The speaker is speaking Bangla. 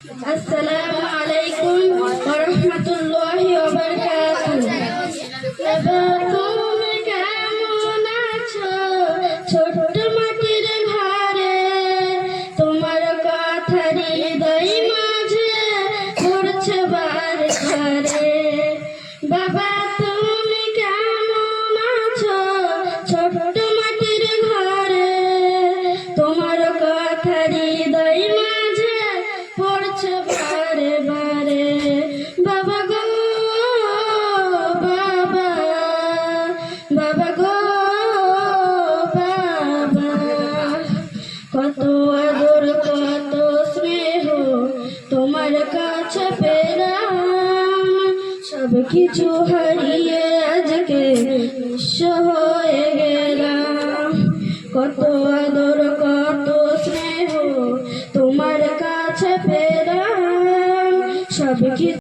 আসসালামু আলাইকুম ওয়া রাহমাতুল্লাহি ওয়া বারাকাতুহু। তুমি কেমন আছো ছোট্ট মাটির ঘরে? তোমার কথা হৃদয় মাঝে ঘুরছে বারে ঘরে। বাবা তুমি কেমন আছো ছোট্ট মাটির ঘরে? তোমার কথা হৃদয় মাঝে পড়ছে বারে বারে। বাবা গো বাবা, বাবা গো বাবা, কত আদর কত স্নেহ তোমার কাছে পেলাম। সব কিছু হারিয়ে আজকে নিঃস্ব হয়ে গেলাম। কত আদর কত স্নেহ তোমার কাছে পেলাম। সব কিছু